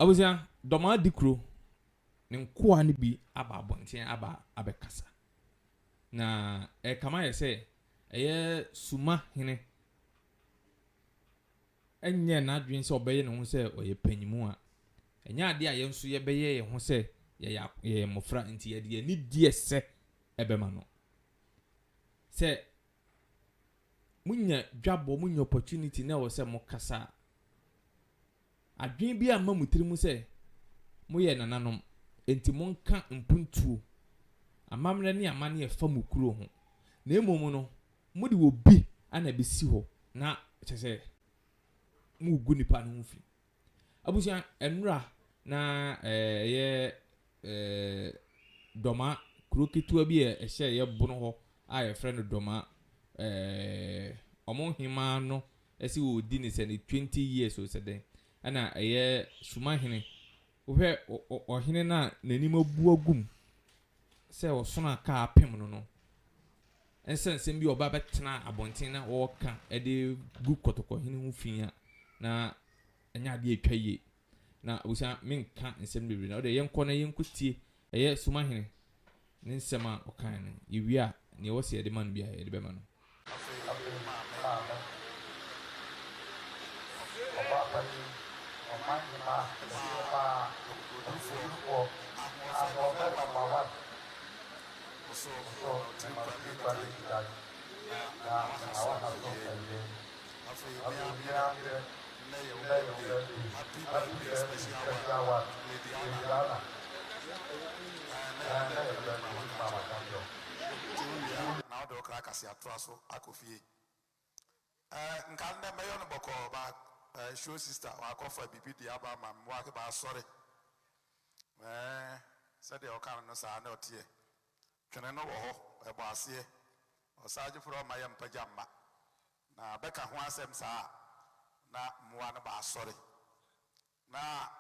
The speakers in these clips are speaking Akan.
abusia doma dikro ne nkoa ne bi aba abonten aba abekasa na kama ye se Sumahene enye na adwen se obeye ne ho se oye panyimu a enya ade a ye nso ye beye ye ho se ye mofra nti ye de ni die se ebema no se munya dwabo munya opportunity na wo se mo kasa adwen bi a mamutiri mu se moye nananom enti monka mpuntuo amamre ne amane ye fa mukuro ho na emom no mudi obi ana besi ho na kyese mu gu nipa no mfi abusia enra na doma kroketua bi ehye ye bono ho a ye frɛ no doma omonhima no esi wo di ne se ne 20 years o se den ana Sumahene wohwe ohene na nanim abu agum se osono aka apem no ensensem bi oba betena abonten na woka ede gu kotoko hene hu fia na enya de atwaye na obusa menka nsem bebre na o de yenko na yenkotie Sumahene ne nsem a okan no yiwia ne wo se de man bia de bema no now the Okrakasi Atraso, Akofi. Nkanda Mayon Boko, show sister, or coffee, BPD Abba, walk about sorry. Said the Okanos are not here. Can I know a boss here? Or Sergeant for my pajama. Now, Becca Huasem Sa, na Muana Bar sorry. Now,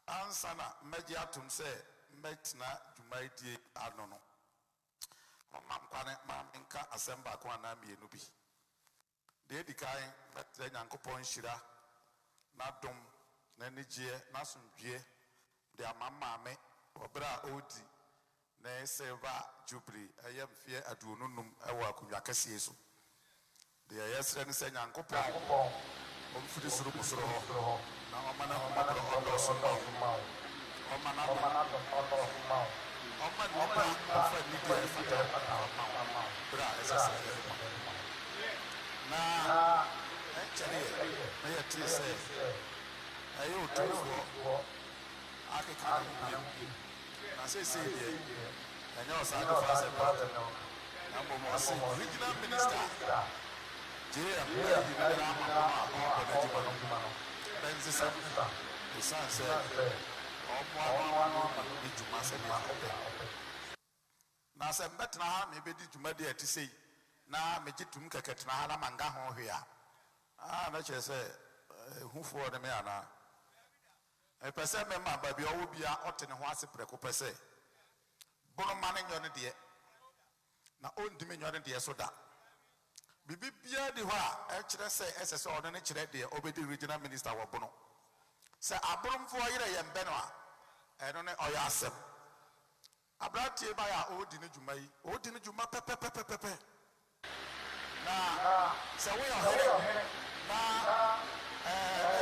Ansana, Mediatum say, Metna, Jumaidi, I don't know. Mam inka asemba kwa na mienubi de dikai metre nyankopon shira na dom na nigye na somdwie de amama me obra odi na seva jubri ayem fie adununum ewa akunwa kase so de yesre ne se nyankopon omfiri suru musoro ho na omana odo so ma omana na se mbetna ha me bedi dwumade ati sei na megitum keketna ha na manga ho hwea na chese hufo de me ana pese me ma ba bi owo bia otene ho ase preko pese bono mane nyo ne de na ondimi nyo ne de so da bibi bia di ho a kire se ss ono ne kire de obedi regional minister wo bono se abromfo yire ye mbe no a eno ne oya asem abrati ba ya odi ne djuma pepe na se we ohere na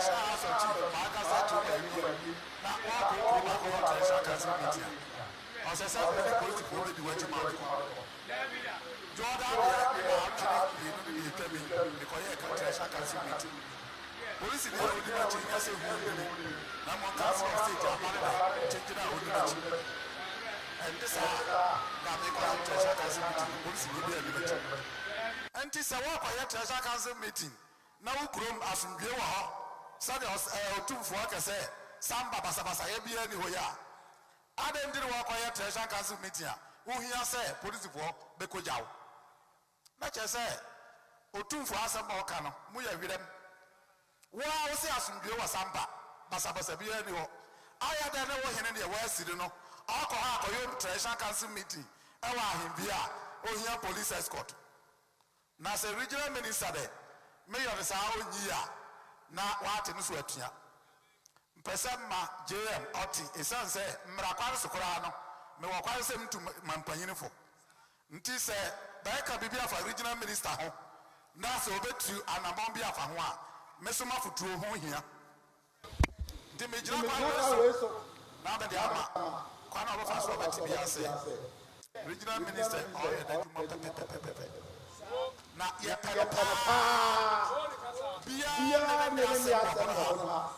so chi ba ka sa tu na wa ko na ko ta sa ka sa meeting o se sa ko ko di wa djuma ko Jordan ya actually ni tell me because he can tell ka sa meeting police ni odi ma chi ya se hu na mo ka sa state amana change na odi ma chi and this treasure council meeting police will be a meeting and this treasure council meeting now krom asundwe wo ho said otumfo aka say samba basabasa ye bia ni hoya adam did wo treasure council meeting a wo hia say police for bekojawo na che say otumfo asamba oka no mu ya wirem wo a wo say asundwe wo samba basabasa bia ni ho aya da na wo hene ne wo asiri no Ako treasure council meeting. Ewa himbia ohia police escort. Na se regional minister de mayor sa Manhyia na wate no so atua. Pesama JM Oti, esan say, Mrakwan Sokorano, me wakwan sem to Mampanyinfo. Nti say, Baika Bibia for regional minister ho. Na so betu anabambia fa ho a. Mesoma futuo ho hia. Nti me jina kwa so. Na be dia ma. Kwa na ofa so beti bia say. Regional minister all your dajuma pepe. Na ye pepe. Bia na me asema.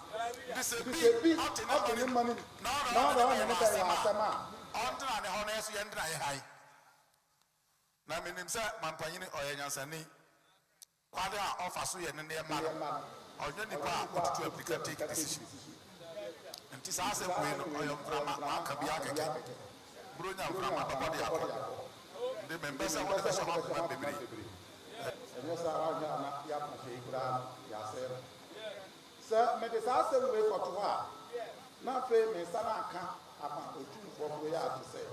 This is big out in money. No, Andra and honest yandra high. Na me nim say Mampanyini oyenyansani. Kwada offer so yen near man. Onye nipa put to applicant take decision. And this as a way oyom drama aka bia keke. Bronya drama body akọ. The members of the session of baby. Enyo sa anya na ya pose kura ya se. Sir, me sa se we for to ha. Na fe me sa na aka apa otu for ya to say.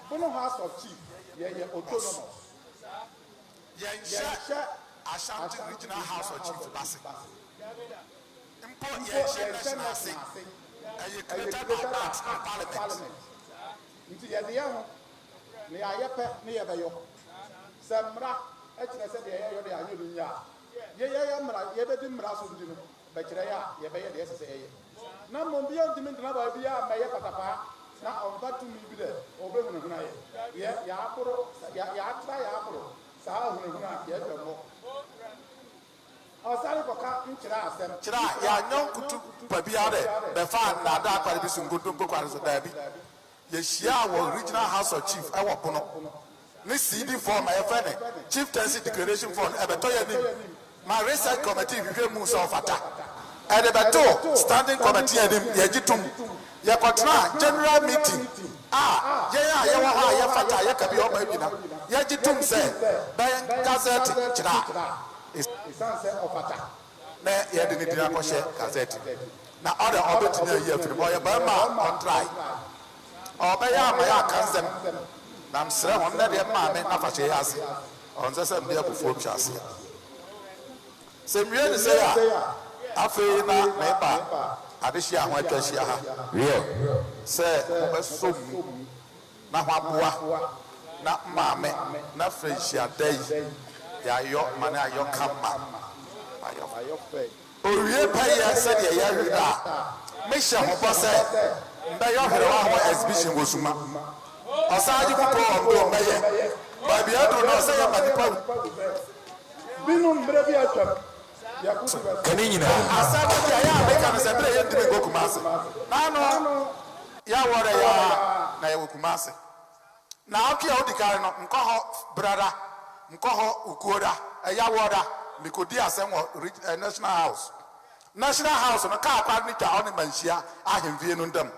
Bono House of Chief, ye autonomous. Ye Asante Regional House of Chief Basi. Import ye national sing. Ye created by Parliament. Nti ye de ho ne ayepe ne ye beyo. Semra etine se de ye de anyo dunya. Ye mra ye be di mra so ndi no. Be kire ya ye be ye de se ye. Na mo bi on dimi na ba bi ya me ye patapa. Na on ba tu mi bi de obe hunu na ye. Ya aporo ya tra ya aporo. Sa hunu na ye de mo. Osari ko ka nchira asem. Chira ya nyon kutu pa bi ade be fa na da kware bi sungodo mpo kware so da bi. Ye shia wo Regional House of Chief e wo pono. Ni CD form e fa ne chieftaincy declaration form e be to ye nim. My research committee bi hwe mu so fata. E de beto standing committee edim ye gitum. Ye kontra general meeting. Ye wo ha ye fata ye ka bi o ba bi na. Ye gitum se ben gazette chira. Isanse ofata. Na ye de ni dira ko she gazette. Na order obetinya ye firi boy ba ma on try. Obaya ma ya kansem. Na msre hon na de ma me na fa che ase. On se se mbia bufo twa ase. Se mwie ni se ya. Afi na me ba. Adehia ho atwahia ha. Real. Se obesom na ho aboa. Na ma me na freshia dai. Ya yo mana ayo kama. Ayo fe. Owie pa ya se de ya hwida. Me hye ho bo se mbe yo hwere wa ho exhibition wo suma. Osaji fuko ondo meye. Ba bia do no se ya manipa. Binu mbre bi atwam. Ya kutu ba. Kani nyina. Asante ya America no se bre ye ndime go Kumasi. Na no ya wore ya na ye wo Kumasi. Na okia odikare no nko ho brada. Nko ho ukuoda. Ya woda mikodi asem wo National House. National House no ka akwa ni twa oni Manhyia ahemfie no ndam.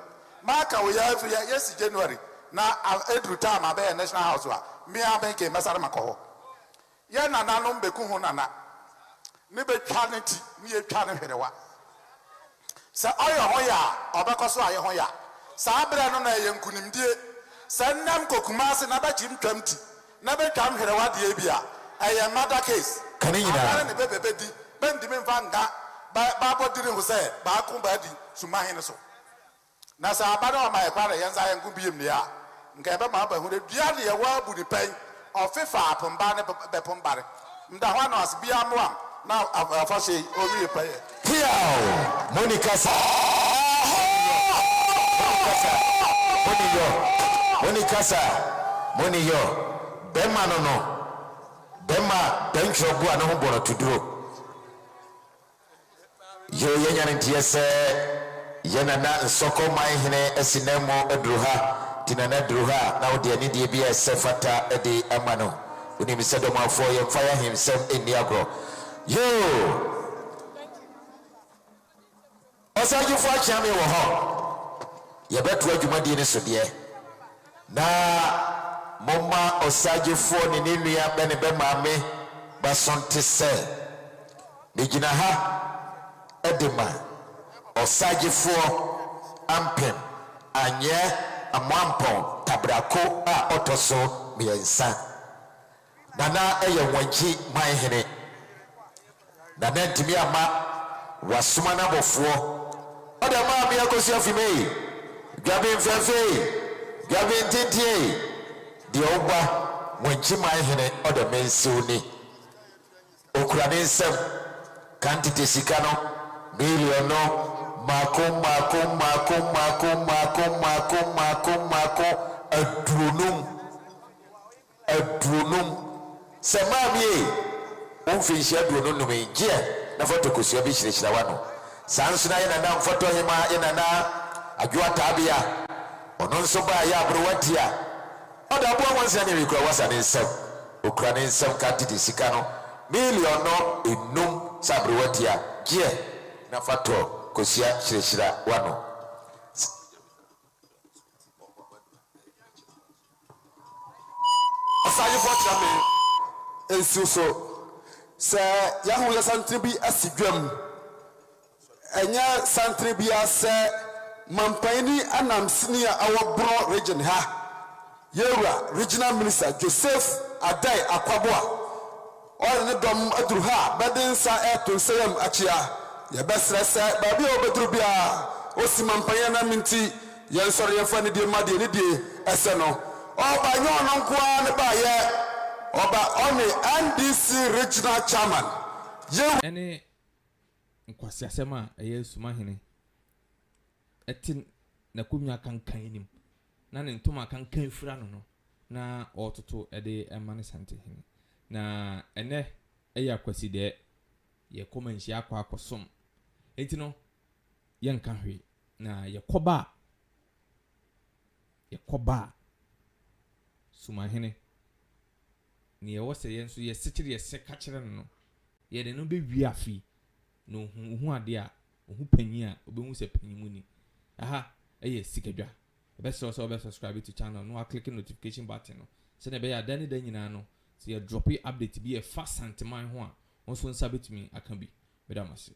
Maka we ya yes January na edru time abe National House wa me abenke mesare makoho. Ye nana no mbeku hu nana. Ni be twa ne ti ni ye twa ne hwerewa. Sa oyo ho ya obekoso aye ho ya. Sa abre no na ye nkunimdie. Sa nnam kokumase na ba chim twamti. Na be twam hwerewa de bia. Eye mother case. Kanina. Ne bebe di. Ben di me vanga. Ba bodiri ho se ba ku ba di Sumahene so. Na sa abada o mai kware yenza yenku biem ne ya. Nka be ma ba hu de bia de ye wa bu ni pen. Ofefa apomba ne be pombare. Nda ho na as bia moam. Na afashe owie pa ye. Here, Monica sa. Moniyo. Bema no. Bema bencho bu ana ho boro tuduro. Yo yenya ntie se yena na nsoko Manhyene esinemo edruha tinana druha na odi ani die bia sefata edi amano uni misedo mafo ye fire himself in niagro yo osaju fo achame wo ho ye betu adwumadi ne so de na moma osaju fo ni nua bene be maame basonte se mejina ha edema osagifo ampem anye amwampon tabrako a otoso miensa nana eye wanji Manhyene nana ntimi ama wasuma na bofo Oda maami akosi afime. Gabi mfefe. Gabi ntintie. Di oba mwenchi Manhyia oda mensuni. Okura ne nsem kantite sika no million no mako adunum se maami umfinshi adunum no mengie na foto kosua bi hyirehira wa no sanso na yana na foto hema yana na adwa tabia ono nso ba ya abrowatia oda bo wansa ne wikura wasa ne nsem okura ne nsem kantite sika no million no enum sabrowatia gie na foto kosua hyirehira wa no asaye fo chame ensu so se yahu ya santre bi asidwam enya santre bi ase mampani anamsini a awobro region ha yewra regional minister Joseph Adai Akwaboa all ne dom aduru ha bedensa eto nseyam achia ye besre se ba bi obeduru bia osimampani na minti ye nsore ye fa ne die made ne die ese no oba nyono nkoa ne ba ye oba oni NDC regional chairman ene nkwasi asema eye Sumahene etin na kumya kankan nim na ne ntoma kankan fura no na ototo ede emane Asantehene na ene eya kwasi de ye komanhia akwakosom enti no ye nka hwe na ye koba Sumahene ni ye wose ye nso ye sekire ye seka kire no ye de no be wi afi no hu ade a hu panyi a obehu se panyi mu ni aha eye sikadwa be so subscribe to channel no click notification button no se na be ya dani dan nyina no se ye drop update bi e fa santeman ho a won so nsa betumi aka bi be da mase